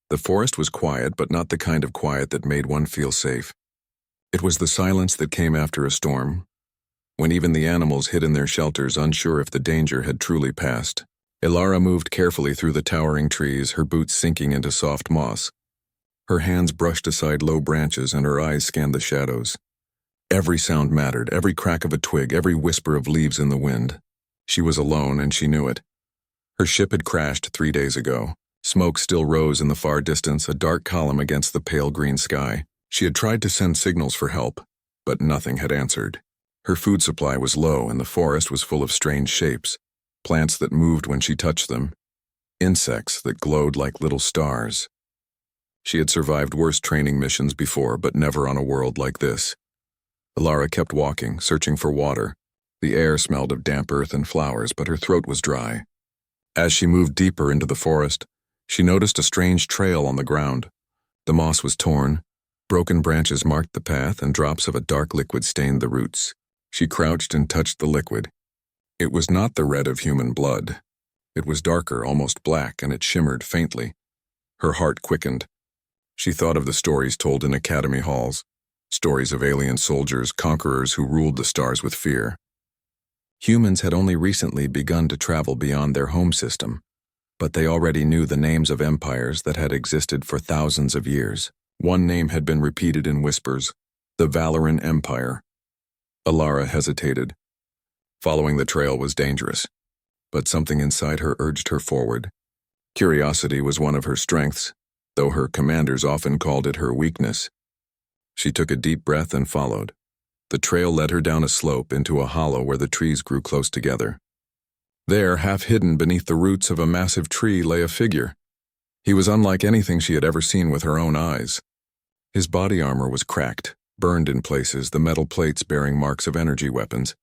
The forest was quiet, but not the kind of quiet that made one feel safe. It was the silence that came after a storm, when even the animals hid in their shelters, unsure if the danger had truly passed. Lyra moved carefully through the towering trees, her boots sinking into soft moss. Her hands brushed aside low branches and her eyes scanned the shadows. Every sound mattered, every crack of a twig, every whisper of leaves in the wind. She was alone, and she knew it. Her ship had crashed 3 days ago. Smoke still rose in the far distance, a dark column against the pale green sky. She had tried to send signals for help, but nothing had answered. Her food supply was low, and the forest was full of strange shapes, plants that moved when she touched them, insects that glowed like little stars. She had survived worse training missions before, but never on a world like this. Lyra kept walking, searching for water. The air smelled of damp earth and flowers, but her throat was dry. As she moved deeper into the forest, she noticed a strange trail on the ground. The moss was torn, broken branches marked the path, and drops of a dark liquid stained the roots. She crouched and touched the liquid. It was not the red of human blood. It was darker, almost black, and it shimmered faintly. Her heart quickened. She thought of the stories told in academy halls, stories of alien soldiers, conquerors who ruled the stars with fear. Humans had only recently begun to travel beyond their home system, but they already knew the names of empires that had existed for thousands of years. One name had been repeated in whispers: the Valoran Empire. Lyra hesitated. Following the trail was dangerous, but something inside her urged her forward. Curiosity was one of her strengths, though her commanders often called it her weakness. She took a deep breath and followed. The trail led her down a slope into a hollow where the trees grew close together. There, half hidden beneath the roots of a massive tree, lay a figure. He was unlike anything she had ever seen with her own eyes. His body armor was cracked, burned in places, the metal plates bearing marks of energy weapons.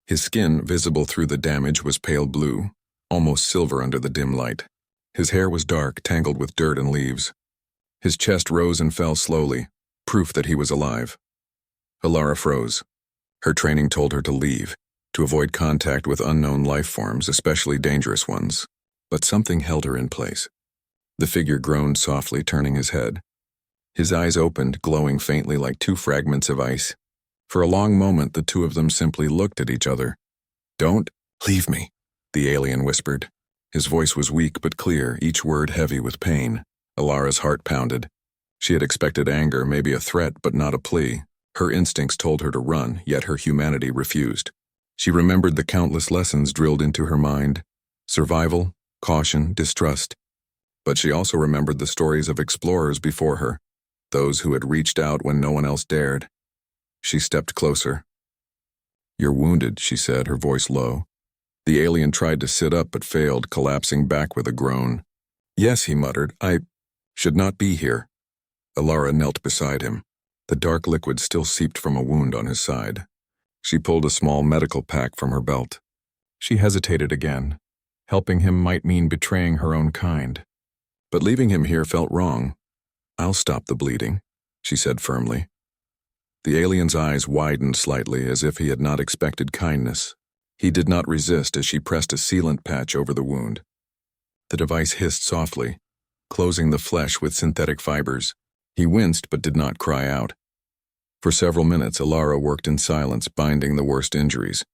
His skin, visible through the damage, was pale blue, almost silver under the dim light. His hair was dark, tangled with dirt and leaves. His chest rose and fell slowly, proof that he was alive. Lyra froze. Her training told her to leave, to avoid contact with unknown life forms, especially dangerous ones. But something held her in place. The figure groaned softly, turning his head. His eyes opened, glowing faintly like two fragments of ice. For a long moment, the two of them simply looked at each other. "Don't leave me," the alien whispered. His voice was weak but clear, each word heavy with pain. Lyra's heart pounded. She had expected anger, maybe a threat, but not a plea. Her instincts told her to run, yet her humanity refused. She remembered the countless lessons drilled into her mind: survival, caution, distrust. But she also remembered the stories of explorers before her, those who had reached out when no one else dared. She stepped closer. "You're wounded," she said, her voice low. The alien tried to sit up but failed, collapsing back with a groan. "Yes," he muttered, "I should not be here." Lyra knelt beside him. The dark liquid still seeped from a wound on his side. She pulled a small medical pack from her belt. She hesitated again. Helping him might mean betraying her own kind. But leaving him here felt wrong. "I'll stop the bleeding," she said firmly. The alien's eyes widened slightly, as if he had not expected kindness. He did not resist as she pressed a sealant patch over the wound. The device hissed softly, closing the flesh with synthetic fibers. He winced but did not cry out. For several minutes, Lyra worked in silence, binding the worst injuries.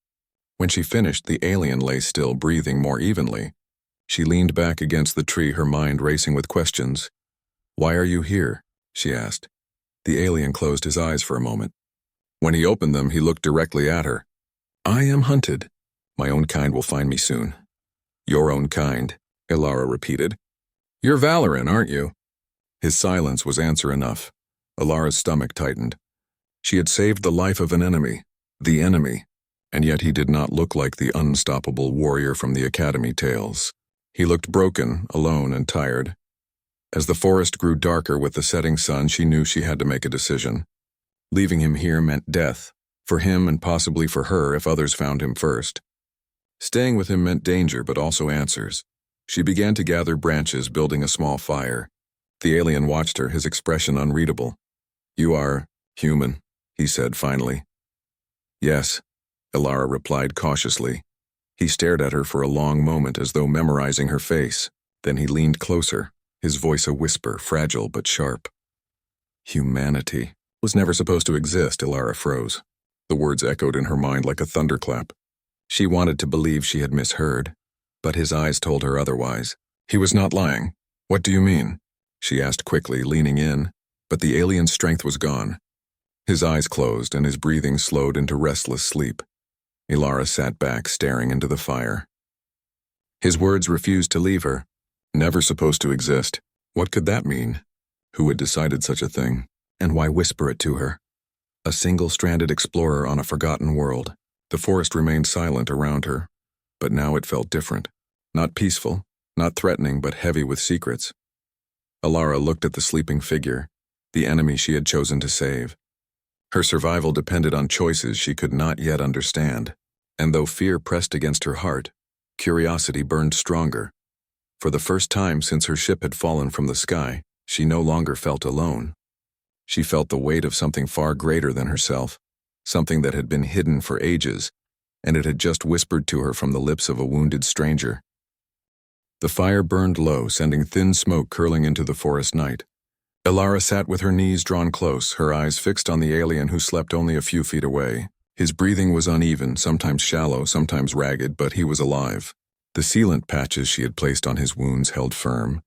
When she finished, the alien lay still, breathing more evenly. She leaned back against the tree, her mind racing with questions. "Why are you here?" she asked. The alien closed his eyes for a moment. When he opened them, he looked directly at her. "I am hunted. My own kind will find me soon." "Your own kind," Lyra repeated. "You're Valoran, aren't you?" His silence was answer enough. Lyra's stomach tightened. She had saved the life of an enemy, the enemy, and yet he did not look like the unstoppable warrior from the academy tales. He looked broken, alone, and tired. As the forest grew darker with the setting sun, she knew she had to make a decision. Leaving him here meant death, for him and possibly for her if others found him first. Staying with him meant danger, but also answers. She began to gather branches, building a small fire. The alien watched her, his expression unreadable. "You are human," he said finally. "Yes," Lyra replied cautiously. He stared at her for a long moment as though memorizing her face. Then he leaned closer. his voice a whisper, fragile but sharp. Humanity was never supposed to exist, Lyra froze. The words echoed in her mind like a thunderclap. She wanted to believe she had misheard, but his eyes told her otherwise. He was not lying. What do you mean? She asked quickly, leaning in, but the alien's strength was gone. His eyes closed and his breathing slowed into restless sleep. Lyra sat back, staring into the fire. His words refused to leave her. Never supposed to exist. What could that mean? Who had decided such a thing? And why whisper it to her? A single-stranded explorer on a forgotten world. The forest remained silent around her, but now it felt different. Not peaceful, not threatening, but heavy with secrets. Lyra looked at the sleeping figure, the enemy she had chosen to save. Her survival depended on choices she could not yet understand, and though fear pressed against her heart, curiosity burned stronger. For the first time since her ship had fallen from the sky, she no longer felt alone. She felt the weight of something far greater than herself, something that had been hidden for ages, and it had just whispered to her from the lips of a wounded stranger. The fire burned low, sending thin smoke curling into the forest night. Lyra sat with her knees drawn close, her eyes fixed on the alien who slept only a few feet away. His breathing was uneven, sometimes shallow, sometimes ragged, but he was alive. The sealant patches she had placed on his wounds held firm,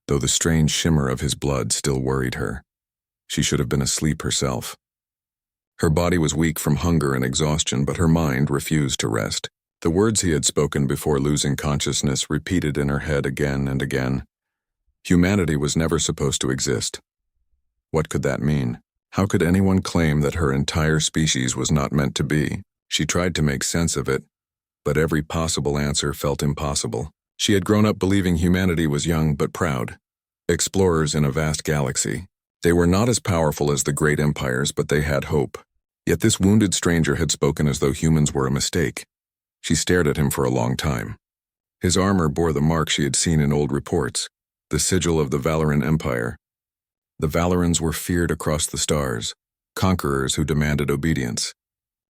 though the strange shimmer of his blood still worried her. She should have been asleep herself. Her body was weak from hunger and exhaustion, but her mind refused to rest. The words he had spoken before losing consciousness repeated in her head again and again. Humanity was never supposed to exist. What could that mean? How could anyone claim that her entire species was not meant to be? She tried to make sense of it, but every possible answer felt impossible. She had grown up believing humanity was young but proud. Explorers in a vast galaxy. They were not as powerful as the great empires, but they had hope. Yet this wounded stranger had spoken as though humans were a mistake. She stared at him for a long time. His armor bore the mark she had seen in old reports, the sigil of the Valoran Empire. The Valorans were feared across the stars, conquerors who demanded obedience.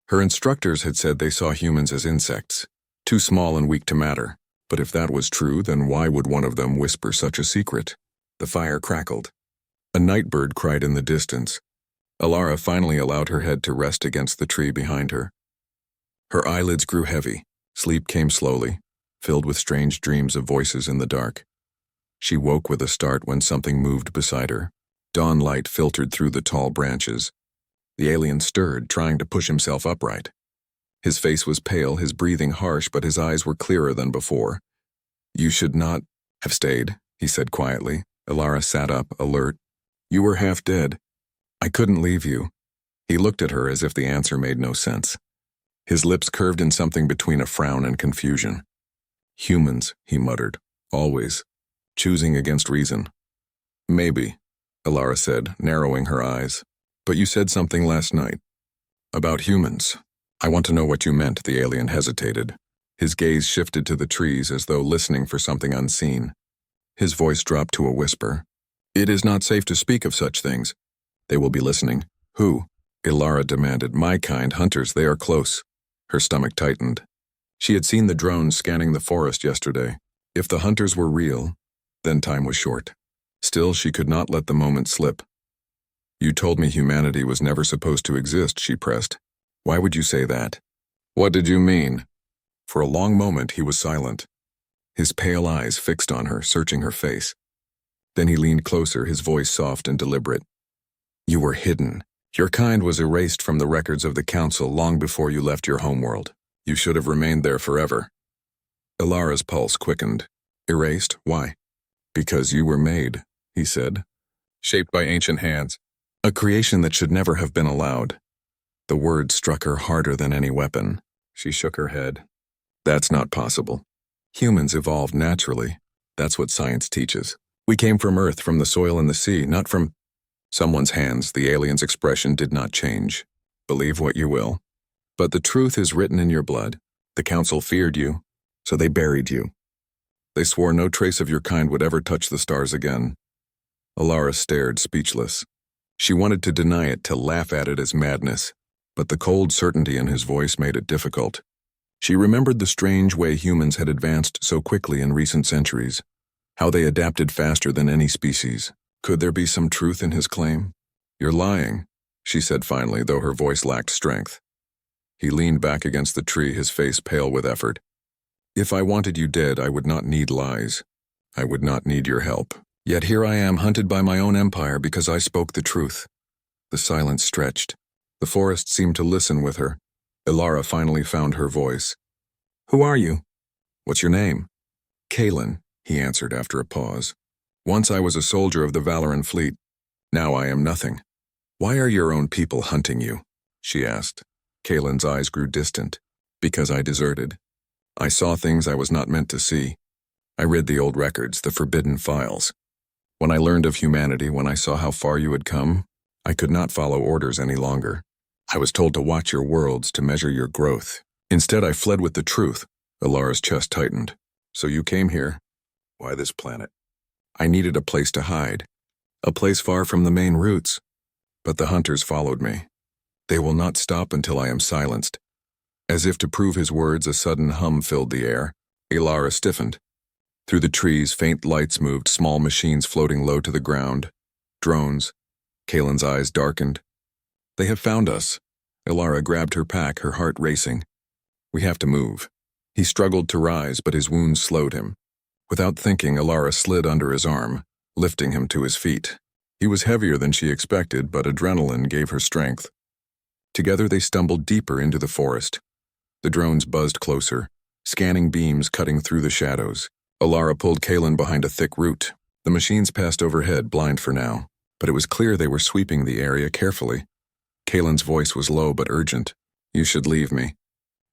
Her instructors had said they saw humans as insects, too small and weak to matter. But if that was true, then why would one of them whisper such a secret? The fire crackled. A nightbird cried in the distance. Lyra finally allowed her head to rest against the tree behind her. Her eyelids grew heavy. Sleep came slowly, filled with strange dreams of voices in the dark. She woke with a start when something moved beside her. Dawn light filtered through the tall branches. The alien stirred, trying to push himself upright. His face was pale, his breathing harsh, but his eyes were clearer than before. "You should not have stayed," he said quietly. Lyra sat up, alert. "You were half dead. I couldn't leave you." He looked at her as if the answer made no sense. His lips curved in something between a frown and confusion. "Humans," he muttered, "always. Choosing against reason." "Maybe," Lyra said, narrowing her eyes. "But you said something last night. About humans. I want to know what you meant." The alien hesitated. His gaze shifted to the trees as though listening for something unseen. His voice dropped to a whisper. "It is not safe to speak of such things. They will be listening." "Who?" Lyra demanded. "My kind, hunters, they are close." Her stomach tightened. She had seen the drones scanning the forest yesterday. If the hunters were real, then time was short. Still, she could not let the moment slip. "You told me humanity was never supposed to exist," she pressed. "Why would you say that?" "What did you mean?" For a long moment he was silent, his pale eyes fixed on her, searching her face. Then he leaned closer, his voice soft and deliberate. "You were hidden. Your kind was erased from the records of the Council long before you left your homeworld. You should have remained there forever." Lyra's pulse quickened. "Erased? Why?" "Because you were made," he said. "Shaped by ancient hands. A creation that should never have been allowed." The words struck her harder than any weapon. She shook her head. "That's not possible. Humans evolved naturally. That's what science teaches. We came from Earth, from the soil and the sea, not from someone's hands." The alien's expression did not change. "Believe what you will. But the truth is written in your blood. The Council feared you, so they buried you. They swore no trace of your kind would ever touch the stars again." Lyra stared, speechless. She wanted to deny it, to laugh at it as madness, but the cold certainty in his voice made it difficult. She remembered the strange way humans had advanced so quickly in recent centuries. How they adapted faster than any species. Could there be some truth in his claim? "You're lying," she said finally, though her voice lacked strength. He leaned back against the tree, his face pale with effort. "If I wanted you dead, I would not need lies. I would not need your help. Yet here I am, hunted by my own empire because I spoke the truth." The silence stretched. The forest seemed to listen with her. Lyra finally found her voice. "Who are you?" "What's your name?" "Kalen," he answered after a pause. "Once I was a soldier of the Valoran fleet. Now I am nothing." "Why are your own people hunting you?" she asked. Kalen's eyes grew distant. "Because I deserted. I saw things I was not meant to see. I read the old records, the forbidden files. When I learned of humanity, when I saw how far you had come, I could not follow orders any longer. I was told to watch your worlds, to measure your growth. Instead, I fled with the truth." Alara's chest tightened. "So you came here. Why this planet?" "I needed a place to hide. A place far from the main routes. But the hunters followed me. They will not stop until I am silenced." As if to prove his words, a sudden hum filled the air. Lyra stiffened. Through the trees, faint lights moved, small machines floating low to the ground. Drones. Kalen's eyes darkened. "They have found us." Lyra grabbed her pack, her heart racing. "We have to move." He struggled to rise, but his wounds slowed him. Without thinking, Lyra slid under his arm, lifting him to his feet. He was heavier than she expected, but adrenaline gave her strength. Together they stumbled deeper into the forest. The drones buzzed closer, scanning beams cutting through the shadows. Lyra pulled Kalen behind a thick root. The machines passed overhead, blind for now, but it was clear they were sweeping the area carefully. Kalen's voice was low but urgent. "You should leave me.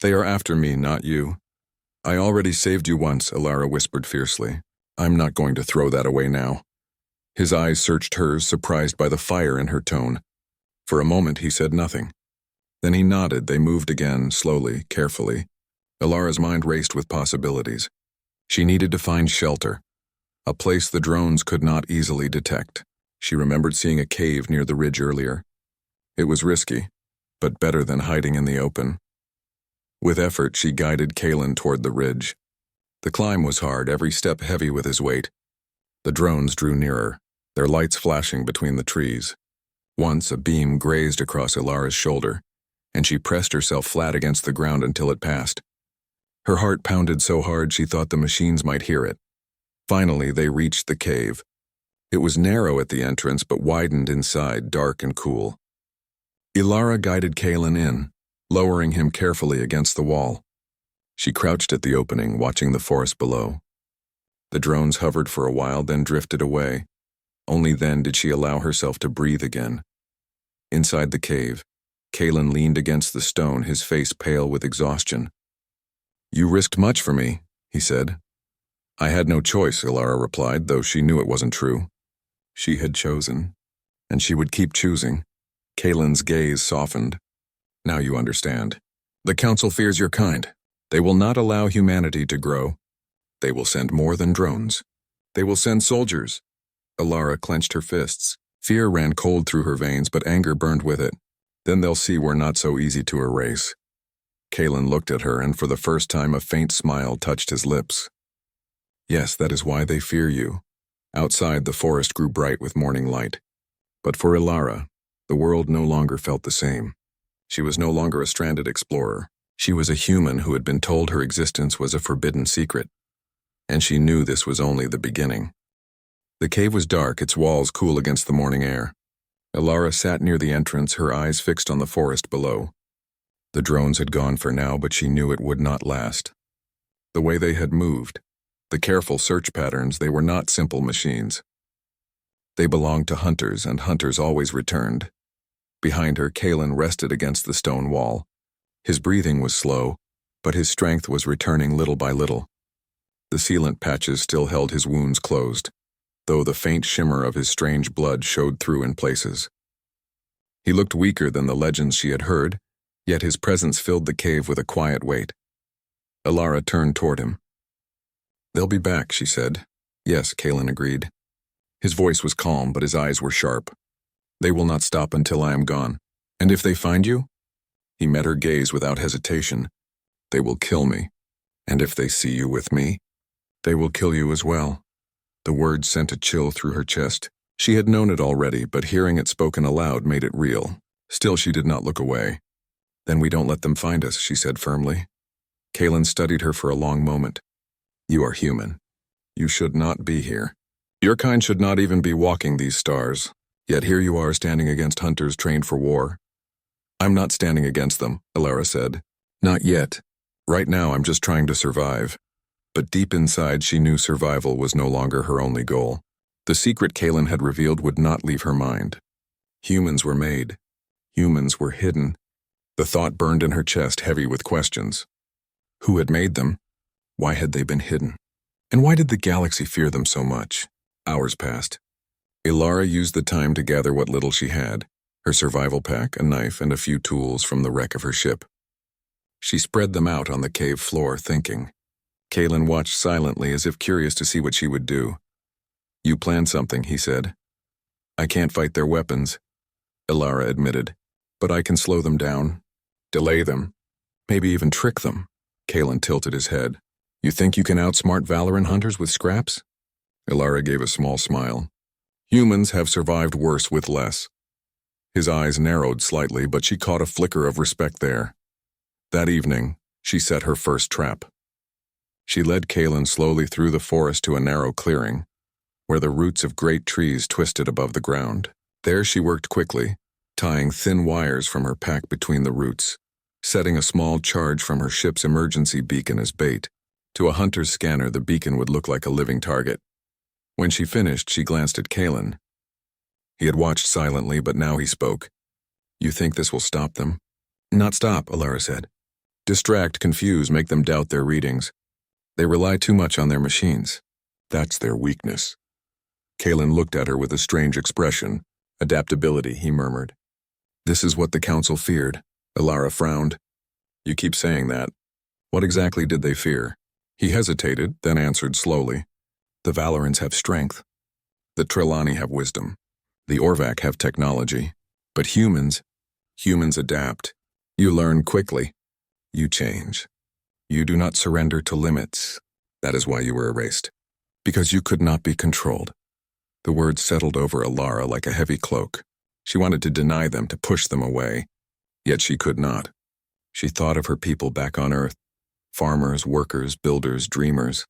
They are after me, not you." "I already saved you once," Lyra whispered fiercely. "I'm not going to throw that away now." His eyes searched hers, surprised by the fire in her tone. For a moment he said nothing. Then he nodded. They moved again, slowly, carefully. Lyra's mind raced with possibilities. She needed to find shelter, a place the drones could not easily detect. She remembered seeing a cave near the ridge earlier. It was risky, but better than hiding in the open. With effort, she guided Kalen toward the ridge. The climb was hard, every step heavy with his weight. The drones drew nearer, their lights flashing between the trees. Once, a beam grazed across Lyra's shoulder, and she pressed herself flat against the ground until it passed. Her heart pounded so hard she thought the machines might hear it. Finally, they reached the cave. It was narrow at the entrance, but widened inside, dark and cool. Lyra guided Kalen in, lowering him carefully against the wall. She crouched at the opening, watching the forest below. The drones hovered for a while, then drifted away. Only then did she allow herself to breathe again. Inside the cave, Kalen leaned against the stone, his face pale with exhaustion. "You risked much for me," he said. "I had no choice," Lyra replied, though she knew it wasn't true. She had chosen, and she would keep choosing. Kalen's gaze softened. "Now you understand. The Council fears your kind. They will not allow humanity to grow. They will send more than drones. They will send soldiers." Lyra clenched her fists. Fear ran cold through her veins, but anger burned with it. "Then they'll see we're not so easy to erase." Kalen looked at her, and for the first time a faint smile touched his lips. "Yes, that is why they fear you." Outside, the forest grew bright with morning light. But for Lyra, the world no longer felt the same. She was no longer a stranded explorer. She was a human who had been told her existence was a forbidden secret. And she knew this was only the beginning. The cave was dark, its walls cool against the morning air. Lyra sat near the entrance, her eyes fixed on the forest below. The drones had gone for now, but she knew it would not last. The way they had moved, the careful search patterns, they were not simple machines. They belonged to hunters, and hunters always returned. Behind her, Kalen rested against the stone wall. His breathing was slow, but his strength was returning little by little. The sealant patches still held his wounds closed, though the faint shimmer of his strange blood showed through in places. He looked weaker than the legends she had heard, yet his presence filled the cave with a quiet weight. Lyra turned toward him. "They'll be back," she said. "Yes," Kalen agreed. His voice was calm, but his eyes were sharp. "They will not stop until I am gone. And if they find you?" He met her gaze without hesitation. "They will kill me. And if they see you with me, they will kill you as well." The words sent a chill through her chest. She had known it already, but hearing it spoken aloud made it real. Still, she did not look away. "Then we don't let them find us," she said firmly. Kaelin studied her for a long moment. "You are human. You should not be here. Your kind should not even be walking these stars. Yet here you are standing against hunters trained for war." "I'm not standing against them," Lyra said. "Not yet. Right now I'm just trying to survive." But deep inside she knew survival was no longer her only goal. The secret Kaelin had revealed would not leave her mind. Humans were made. Humans were hidden. The thought burned in her chest, heavy with questions. Who had made them? Why had they been hidden? And why did the galaxy fear them so much? Hours passed. Lyra used the time to gather what little she had, her survival pack, a knife, and a few tools from the wreck of her ship. She spread them out on the cave floor, thinking. Kaelin watched silently, as if curious to see what she would do. "You planned something," he said. "I can't fight their weapons," Lyra admitted, "but I can slow them down, delay them, maybe even trick them." Kaelin tilted his head. "You think you can outsmart Valoran hunters with scraps?" Lyra gave a small smile. "Humans have survived worse with less." His eyes narrowed slightly, but she caught a flicker of respect there. That evening, she set her first trap. She led Kaelin slowly through the forest to a narrow clearing, where the roots of great trees twisted above the ground. There she worked quickly, tying thin wires from her pack between the roots, setting a small charge from her ship's emergency beacon as bait. To a hunter's scanner, the beacon would look like a living target. When she finished, she glanced at Kaelin. He had watched silently, but now he spoke. "You think this will stop them?" "Not stop," Lyra said. "Distract, confuse, make them doubt their readings. They rely too much on their machines. That's their weakness." Kaelin looked at her with a strange expression. "Adaptability," he murmured. "This is what the Council feared." Lyra frowned. "You keep saying that. What exactly did they fear?" He hesitated, then answered slowly. "The Valorans have strength. The Trelawney have wisdom. The Orvac have technology. But humans adapt. You learn quickly. You change. You do not surrender to limits. That is why you were erased. Because you could not be controlled." The words settled over Lyra like a heavy cloak. She wanted to deny them, to push them away. Yet she could not. She thought of her people back on Earth. Farmers, workers, builders, dreamers.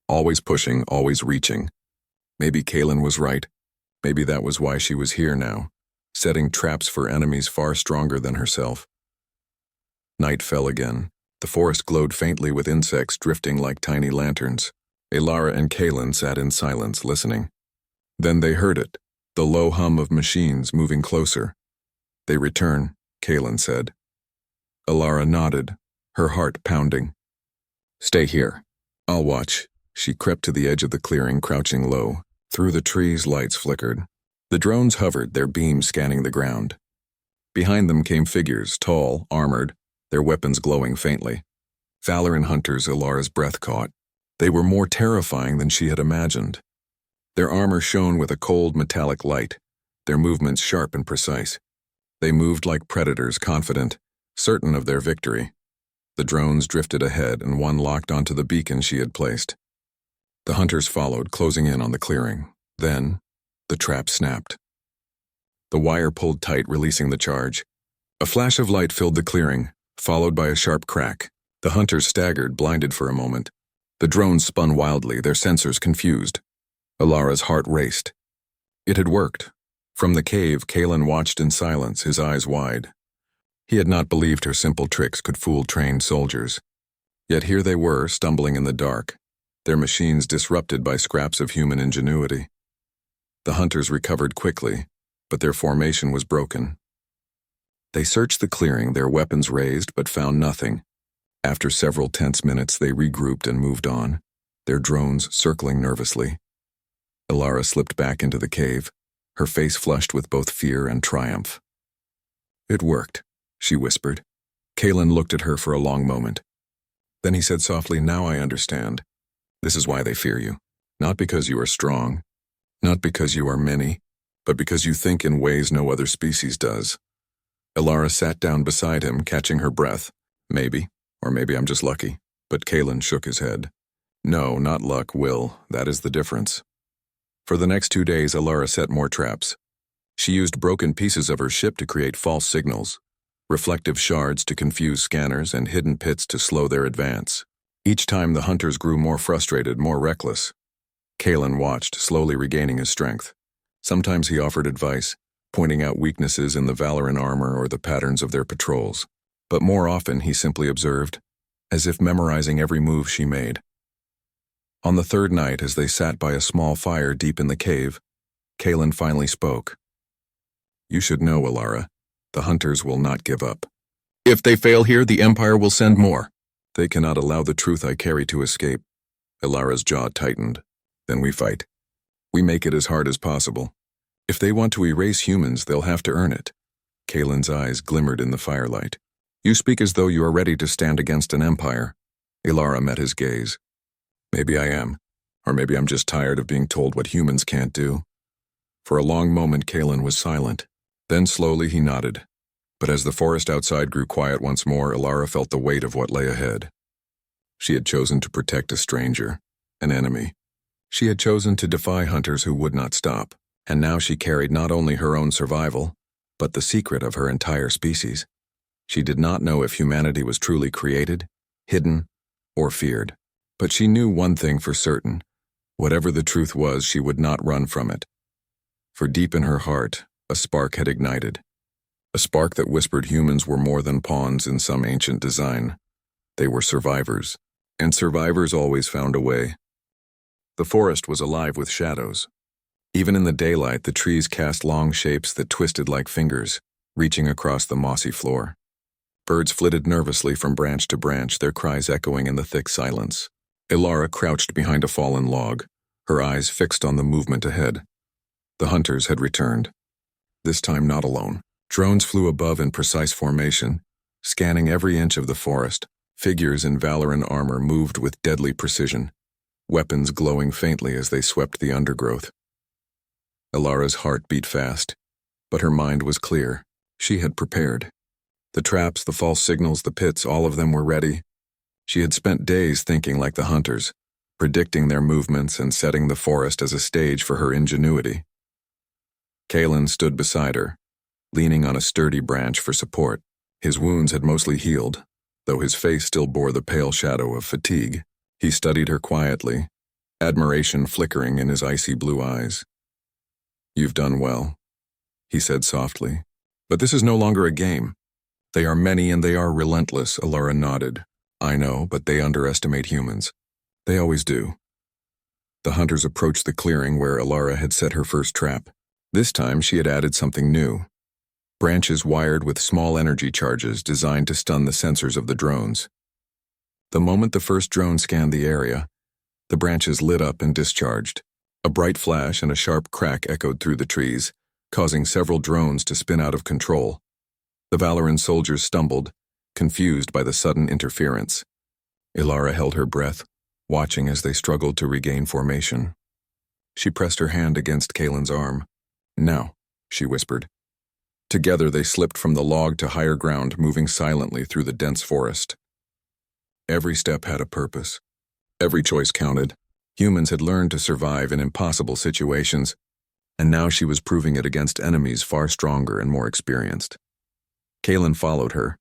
Always pushing, always reaching. Maybe Kaelin was right. Maybe that was why she was here now, setting traps for enemies far stronger than herself. Night fell again. The forest glowed faintly with insects drifting like tiny lanterns. Lyra and Kaelin sat in silence, listening. Then they heard it, the low hum of machines moving closer. "They return," Kaelin said. Lyra nodded, her heart pounding. "Stay here. I'll watch." She crept to the edge of the clearing, crouching low. Through the trees, lights flickered. The drones hovered, their beams scanning the ground. Behind them came figures, tall, armored, their weapons glowing faintly. Valoran hunters, Lyra's breath caught. They were more terrifying than she had imagined. Their armor shone with a cold metallic light, their movements sharp and precise. They moved like predators, confident, certain of their victory. The drones drifted ahead, and one locked onto the beacon she had placed. The hunters followed, closing in on the clearing. Then, the trap snapped. The wire pulled tight, releasing the charge. A flash of light filled the clearing, followed by a sharp crack. The hunters staggered, blinded for a moment. The drones spun wildly, their sensors confused. Lyra's heart raced. It had worked. From the cave, Kaelin watched in silence, his eyes wide. He had not believed her simple tricks could fool trained soldiers. Yet here they were, stumbling in the dark, their machines disrupted by scraps of human ingenuity. The hunters recovered quickly, but their formation was broken. They searched the clearing, their weapons raised, but found nothing. After several tense minutes, they regrouped and moved on, their drones circling nervously. Lyra slipped back into the cave, her face flushed with both fear and triumph. "It worked," she whispered. Kaelin looked at her for a long moment. Then he said softly, "Now I understand. This is why they fear you. Not because you are strong, not because you are many, but because you think in ways no other species does." Lyra sat down beside him, catching her breath. "Maybe, or maybe I'm just lucky." But Kaelin shook his head. "No, not luck, will. That is the difference. For the next 2 days, Lyra set more traps. She used broken pieces of her ship to create false signals, reflective shards to confuse scanners, and hidden pits to slow their advance. Each time the hunters grew more frustrated, more reckless. Kalen watched, slowly regaining his strength. Sometimes he offered advice, pointing out weaknesses in the Valoran armor or the patterns of their patrols. But more often he simply observed, as if memorizing every move she made. On the third night, as they sat by a small fire deep in the cave, Kalen finally spoke. "You should know, Lyra, the hunters will not give up. If they fail here, the Empire will send more. They cannot allow the truth I carry to escape." Lyra's jaw tightened. "Then we fight. We make it as hard as possible. If they want to erase humans, they'll have to earn it." Kalen's eyes glimmered in the firelight. "You speak as though you are ready to stand against an empire." Lyra met his gaze. "Maybe I am, or maybe I'm just tired of being told what humans can't do." For a long moment, Kalen was silent. Then slowly he nodded. But as the forest outside grew quiet once more, Lyra felt the weight of what lay ahead. She had chosen to protect a stranger, an enemy. She had chosen to defy hunters who would not stop, and now she carried not only her own survival, but the secret of her entire species. She did not know if humanity was truly created, hidden, or feared. But she knew one thing for certain. Whatever the truth was, she would not run from it. For deep in her heart, a spark had ignited. A spark that whispered humans were more than pawns in some ancient design. They were survivors, and survivors always found a way. The forest was alive with shadows. Even in the daylight, the trees cast long shapes that twisted like fingers, reaching across the mossy floor. Birds flitted nervously from branch to branch, their cries echoing in the thick silence. Lyra crouched behind a fallen log, her eyes fixed on the movement ahead. The hunters had returned. This time not alone. Drones flew above in precise formation, scanning every inch of the forest. Figures in Valoran armor moved with deadly precision, weapons glowing faintly as they swept the undergrowth. Lyra's heart beat fast, but her mind was clear. She had prepared. The traps, the false signals, the pits, all of them were ready. She had spent days thinking like the hunters, predicting their movements and setting the forest as a stage for her ingenuity. Kalen stood beside her, leaning on a sturdy branch for support. His wounds had mostly healed, though his face still bore the pale shadow of fatigue. He studied her quietly, admiration flickering in his icy blue eyes. "You've done well," he said softly. "But this is no longer a game. They are many and they are relentless." Lyra nodded. "I know, but they underestimate humans. They always do." The hunters approached the clearing where Lyra had set her first trap. This time she had added something new. Branches wired with small energy charges designed to stun the sensors of the drones. The moment the first drone scanned the area, the branches lit up and discharged. A bright flash and a sharp crack echoed through the trees, causing several drones to spin out of control. The Valoran soldiers stumbled, confused by the sudden interference. Lyra held her breath, watching as they struggled to regain formation. She pressed her hand against Kalen's arm. "Now," she whispered. Together they slipped from the log to higher ground, moving silently through the dense forest. Every step had a purpose. Every choice counted. Humans had learned to survive in impossible situations, and now she was proving it against enemies far stronger and more experienced. Kalen followed her,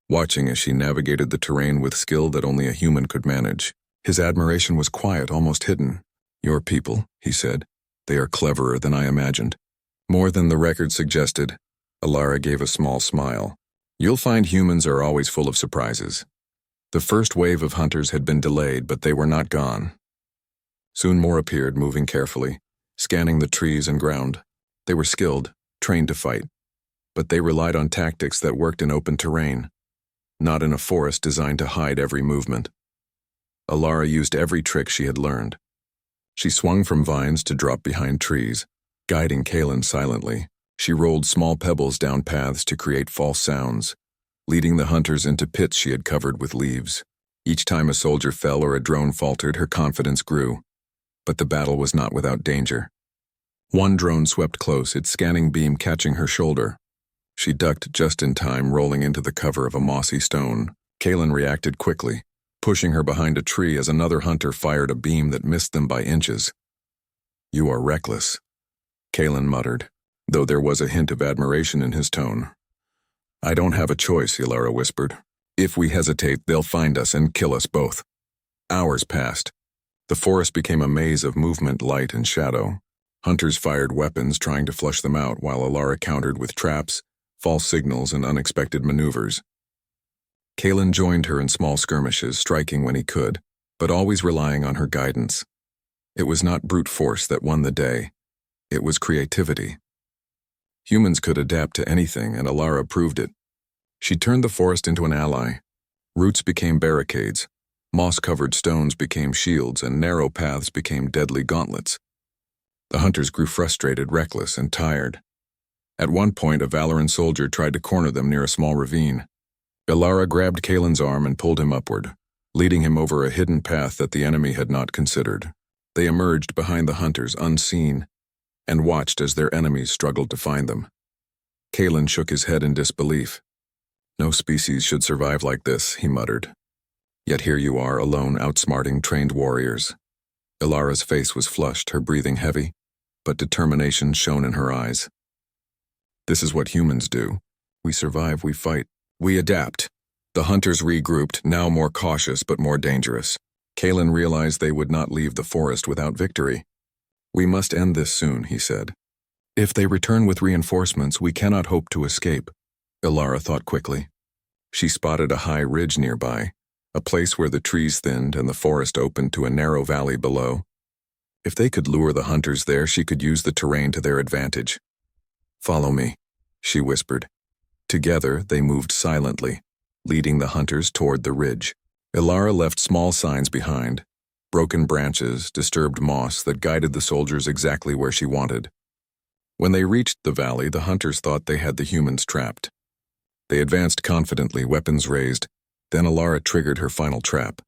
watching as she navigated the terrain with skill that only a human could manage. His admiration was quiet, almost hidden. "Your people," he said. "They are cleverer than I imagined." More than the record suggested, Lyra gave a small smile. "You'll find humans are always full of surprises." The first wave of hunters had been delayed, but they were not gone. Soon more appeared, moving carefully, scanning the trees and ground. They were skilled, trained to fight, but they relied on tactics that worked in open terrain, not in a forest designed to hide every movement. Lyra used every trick she had learned. She swung from vines to drop behind trees, guiding Kalen silently. She rolled small pebbles down paths to create false sounds, leading the hunters into pits she had covered with leaves. Each time a soldier fell or a drone faltered, her confidence grew. But the battle was not without danger. One drone swept close, its scanning beam catching her shoulder. She ducked just in time, rolling into the cover of a mossy stone. Kalen reacted quickly, pushing her behind a tree as another hunter fired a beam that missed them by inches. "You are reckless," Kalen muttered, though there was a hint of admiration in his tone. "I don't have a choice," Lyra whispered. "If we hesitate, they'll find us and kill us both." Hours passed. The forest became a maze of movement, light, and shadow. Hunters fired weapons, trying to flush them out, while Lyra countered with traps, false signals, and unexpected maneuvers. Kalen joined her in small skirmishes, striking when he could, but always relying on her guidance. It was not brute force that won the day. It was creativity. Humans could adapt to anything, and Lyra proved it. She turned the forest into an ally. Roots became barricades, moss-covered stones became shields, and narrow paths became deadly gauntlets. The hunters grew frustrated, reckless, and tired. At one point, a Valoran soldier tried to corner them near a small ravine. Lyra grabbed Kalen's arm and pulled him upward, leading him over a hidden path that the enemy had not considered. They emerged behind the hunters, unseen, and watched as their enemies struggled to find them. Kalen shook his head in disbelief. "No species should survive like this," he muttered. "Yet here you are, alone, outsmarting trained warriors." Lyra's face was flushed, her breathing heavy, but determination shone in her eyes. "This is what humans do. We survive, we fight, we adapt." The hunters regrouped, now more cautious but more dangerous. Kalen realized they would not leave the forest without victory. "We must end this soon," he said. "If they return with reinforcements, we cannot hope to escape." Lyra thought quickly. She spotted a high ridge nearby, a place where the trees thinned and the forest opened to a narrow valley below. If they could lure the hunters there, she could use the terrain to their advantage. "Follow me," she whispered. Together, they moved silently, leading the hunters toward the ridge. Lyra left small signs behind, broken branches, disturbed moss that guided the soldiers exactly where she wanted. When they reached the valley, the hunters thought they had the humans trapped. They advanced confidently, weapons raised. Then Lyra triggered her final trap.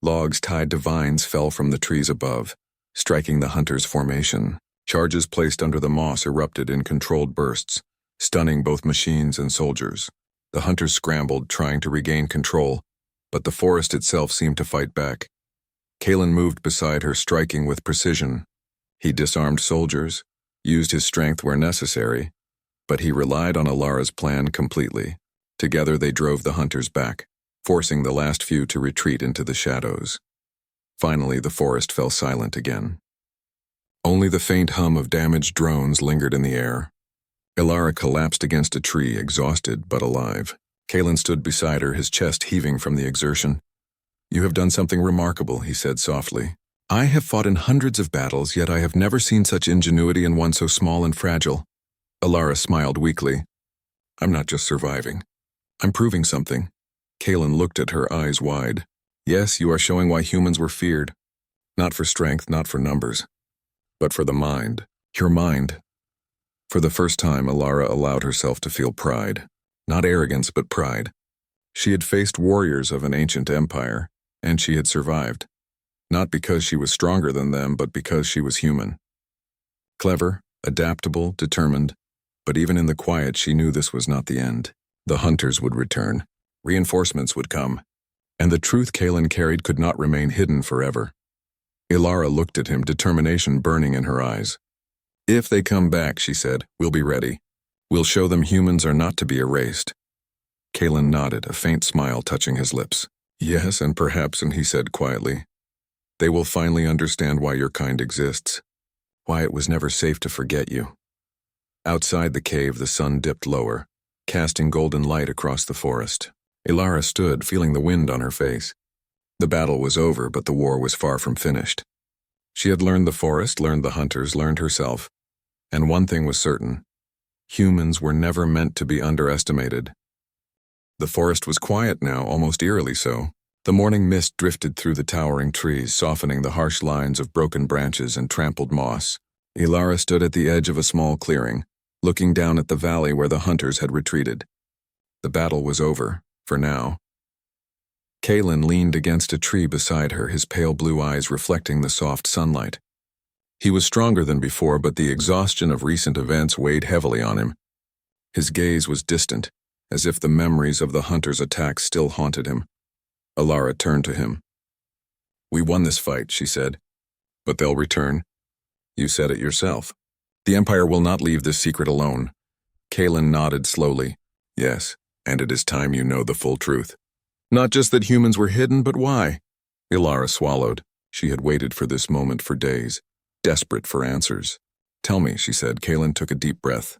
Logs tied to vines fell from the trees above, striking the hunters' formation. Charges placed under the moss erupted in controlled bursts, stunning both machines and soldiers. The hunters scrambled, trying to regain control, but the forest itself seemed to fight back. Kalen moved beside her, striking with precision. He disarmed soldiers, used his strength where necessary, but he relied on Lyra's plan completely. Together they drove the hunters back, forcing the last few to retreat into the shadows. Finally, the forest fell silent again. Only the faint hum of damaged drones lingered in the air. Lyra collapsed against a tree, exhausted but alive. Kalen stood beside her, his chest heaving from the exertion. "You have done something remarkable," he said softly. "I have fought in hundreds of battles, yet I have never seen such ingenuity in one so small and fragile." Lyra smiled weakly. "I'm not just surviving. I'm proving something." Kalen looked at her, eyes wide. "Yes, you are showing why humans were feared. Not for strength, not for numbers, but for the mind. Your mind." For the first time, Lyra allowed herself to feel pride. Not arrogance, but pride. She had faced warriors of an ancient empire, and she had survived. Not because she was stronger than them, but because she was human. Clever, adaptable, determined, but even in the quiet she knew this was not the end. The hunters would return. Reinforcements would come. And the truth Kalen carried could not remain hidden forever. Lyra looked at him, determination burning in her eyes. "If they come back," she said, "we'll be ready. We'll show them humans are not to be erased." Kalen nodded, a faint smile touching his lips. "Yes, and perhaps," and he said quietly, "they will finally understand why your kind exists, why it was never safe to forget you." Outside the cave, the sun dipped lower, casting golden light across the forest. Lyra stood, feeling the wind on her face. The battle was over, but the war was far from finished. She had learned the forest, learned the hunters, learned herself, and one thing was certain. Humans were never meant to be underestimated. The forest was quiet now, almost eerily so. The morning mist drifted through the towering trees, softening the harsh lines of broken branches and trampled moss. Lyra stood at the edge of a small clearing, looking down at the valley where the hunters had retreated. The battle was over, for now. Kalen leaned against a tree beside her, his pale blue eyes reflecting the soft sunlight. He was stronger than before, but the exhaustion of recent events weighed heavily on him. His gaze was distant, as if the memories of the hunters' attacks still haunted him. Lyra turned to him. "We won this fight," she said, "but they'll return. You said it yourself. The Empire will not leave this secret alone. Kalen nodded slowly. Yes, and it is time you know the full truth. Not just that humans were hidden, but why? Lyra swallowed. She had waited for this moment for days, desperate for answers. Tell me, she said. Kalen took a deep breath.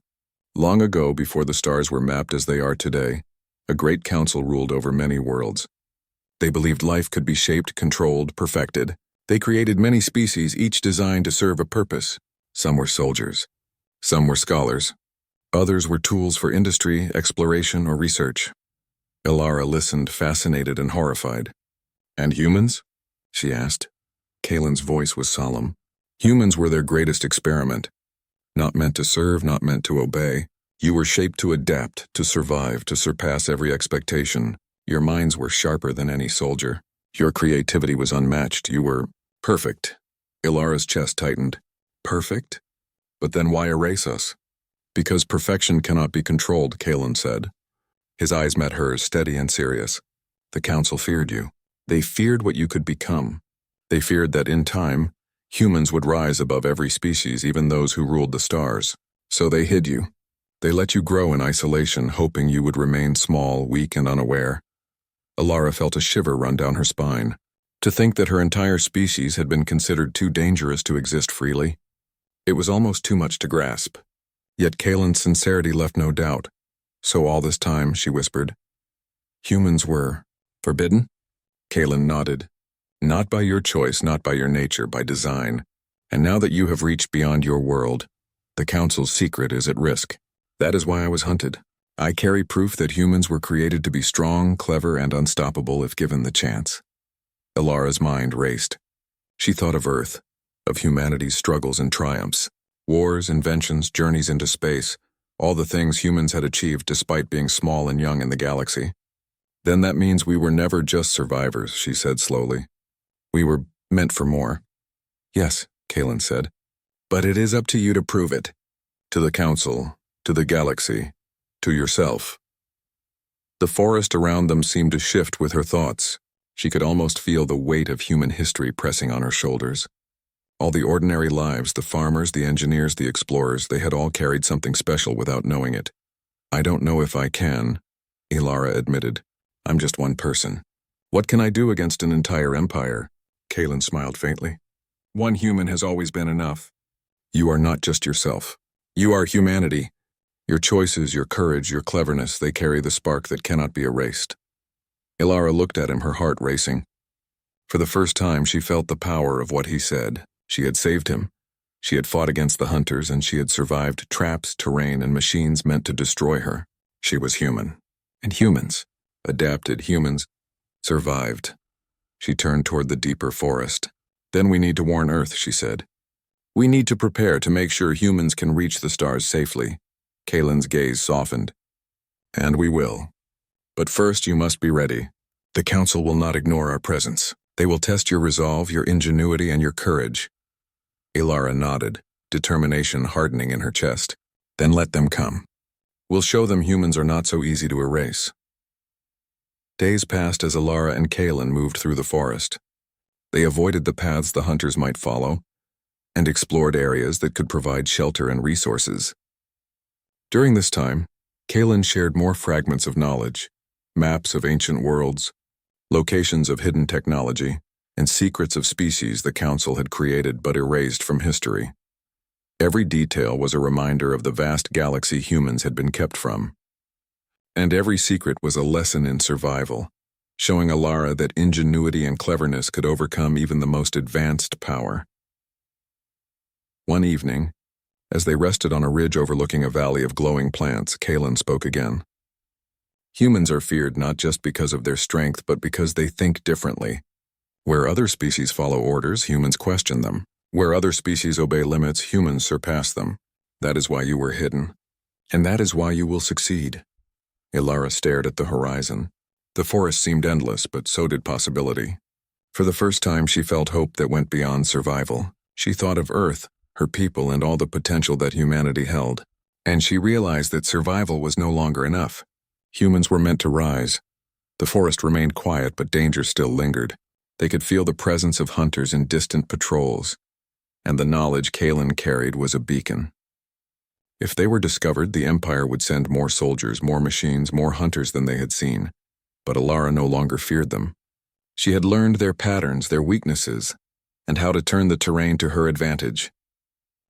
Long ago, before the stars were mapped as they are today, a great council ruled over many worlds. They believed life could be shaped, controlled, perfected. They created many species, each designed to serve a purpose. Some were soldiers. Some were scholars. Others were tools for industry, exploration, or research. Lyra listened, fascinated and horrified. And humans? She asked. Kalen's voice was solemn. Humans were their greatest experiment. Not meant to serve, not meant to obey. You were shaped to adapt, to survive, to surpass every expectation. Your minds were sharper than any soldier. Your creativity was unmatched. You were perfect. Lyra's chest tightened. Perfect? But then why erase us? Because perfection cannot be controlled, Kalen said. His eyes met hers, steady and serious. The council feared you. They feared what you could become. They feared that in time, humans would rise above every species, even those who ruled the stars. So they hid you. They let you grow in isolation, hoping you would remain small, weak, and unaware. Lyra felt a shiver run down her spine. To think that her entire species had been considered too dangerous to exist freely. It was almost too much to grasp. Yet Kalen's sincerity left no doubt. So all this time, she whispered, humans were forbidden? Kalen nodded. Not by your choice, not by your nature, by design. And now that you have reached beyond your world, the Council's secret is at risk. That is why I was hunted. I carry proof that humans were created to be strong, clever, and unstoppable if given the chance. Lyra's mind raced. She thought of Earth, of humanity's struggles and triumphs, wars, inventions, journeys into space, all the things humans had achieved despite being small and young in the galaxy. Then that means we were never just survivors, she said slowly. We were meant for more. Yes, Kalen said. But it is up to you to prove it. To the Council, to the galaxy, to yourself. The forest around them seemed to shift with her thoughts. She could almost feel the weight of human history pressing on her shoulders. All the ordinary lives, the farmers, the engineers, the explorers, they had all carried something special without knowing it. I don't know if I can, Lyra admitted. I'm just one person. What can I do against an entire empire? Kalen smiled faintly. One human has always been enough. You are not just yourself. You are humanity. Your choices, your courage, your cleverness, they carry the spark that cannot be erased. Lyra looked at him, her heart racing. For the first time, she felt the power of what he said. She had saved him. She had fought against the hunters, and she had survived traps, terrain, and machines meant to destroy her. She was human. And humans, adapted humans, survived. She turned toward the deeper forest. Then we need to warn Earth, she said. We need to prepare to make sure humans can reach the stars safely. Kalen's gaze softened. And we will. But first you must be ready. The Council will not ignore our presence. They will test your resolve, your ingenuity, and your courage. Lyra nodded, determination hardening in her chest. Then let them come. We'll show them humans are not so easy to erase. Days passed as Lyra and Kalen moved through the forest. They avoided the paths the hunters might follow, and explored areas that could provide shelter and resources. During this time, Kalen shared more fragments of knowledge, maps of ancient worlds, locations of hidden technology, and secrets of species the Council had created but erased from history. Every detail was a reminder of the vast galaxy humans had been kept from. And every secret was a lesson in survival, showing Lyra that ingenuity and cleverness could overcome even the most advanced power. One evening, as they rested on a ridge overlooking a valley of glowing plants, Kalen spoke again. Humans are feared not just because of their strength, but because they think differently. Where other species follow orders, humans question them. Where other species obey limits, humans surpass them. That is why you were hidden. And that is why you will succeed. Lyra stared at the horizon. The forest seemed endless, but so did possibility. For the first time, she felt hope that went beyond survival. She thought of Earth, her people, and all the potential that humanity held. And she realized that survival was no longer enough. Humans were meant to rise. The forest remained quiet, but danger still lingered. They could feel the presence of hunters in distant patrols. and the knowledge Kaelin carried was a beacon. If they were discovered, the Empire would send more soldiers, more machines, more hunters than they had seen. But Alara no longer feared them. She had learned their patterns, their weaknesses, and how to turn the terrain to her advantage.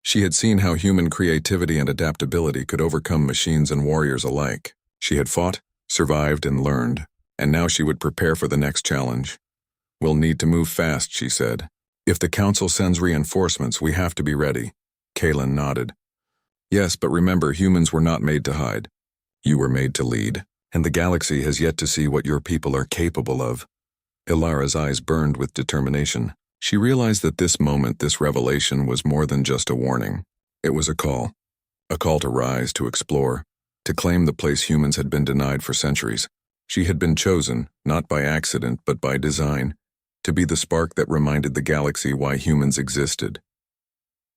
She had seen how human creativity and adaptability could overcome machines and warriors alike. She had fought, survived, and learned, and now she would prepare for the next challenge. "We'll need to move fast," she said. "If the Council sends reinforcements, we have to be ready." Kaelin nodded. "Yes, but remember, humans were not made to hide. You were made to lead, and the galaxy has yet to see what your people are capable of." Ilara's eyes burned with determination. She realized that this moment, this revelation, was more than just a warning. It was a call to rise, to explore, to claim the place humans had been denied for centuries. She had been chosen, not by accident, but by design, to be the spark that reminded the galaxy why humans existed.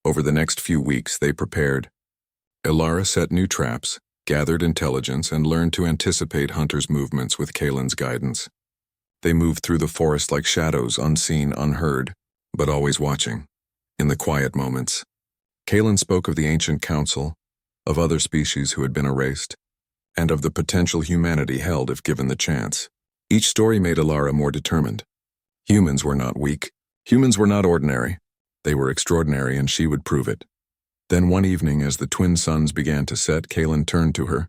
Over the next few weeks, they prepared. Ilara set new traps, gathered intelligence, and learned to anticipate hunters' movements with Kaelin's guidance. They moved through the forest like shadows, unseen, unheard, but always watching. In the quiet moments, Kaelin spoke of the ancient council, of other species who had been erased, and of the potential humanity held if given the chance. Each story made Ilara more determined. Humans were not weak. Humans were not ordinary. They were extraordinary, and she would prove it. Then one evening, as the twin suns began to set, Kaelin turned to her.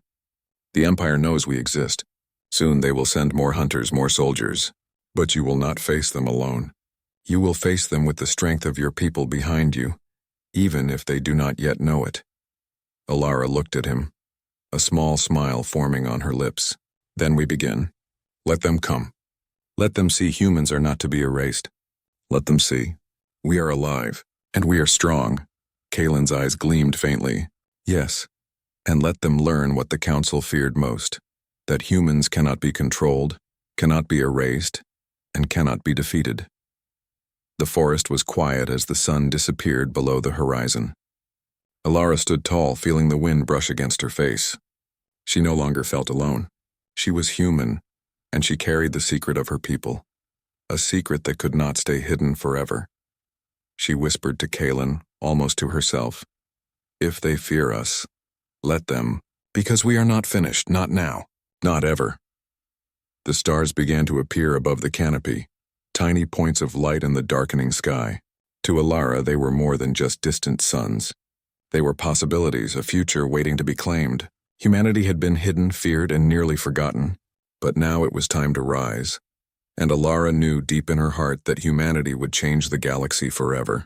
"The Empire knows we exist. Soon they will send more hunters, more soldiers. But you will not face them alone. You will face them with the strength of your people behind you, even if they do not yet know it." Ilara looked at him, a small smile forming on her lips. "Then we begin. Let them come. Let them see humans are not to be erased. Let them see. We are alive, and we are strong." Kaelin's eyes gleamed faintly. "Yes, and let them learn what the Council feared most, that humans cannot be controlled, cannot be erased, and cannot be defeated." The forest was quiet as the sun disappeared below the horizon. Ilara stood tall, feeling the wind brush against her face. She no longer felt alone. She was human, and she carried the secret of her people, a secret that could not stay hidden forever. She whispered to Kaelin, almost to herself, "If they fear us, let them, because we are not finished, not now, not ever." The stars began to appear above the canopy, tiny points of light in the darkening sky. To Ilara, they were more than just distant suns. They were possibilities, a future waiting to be claimed. Humanity had been hidden, feared, and nearly forgotten, but now it was time to rise. And Ilara knew deep in her heart that humanity would change the galaxy forever.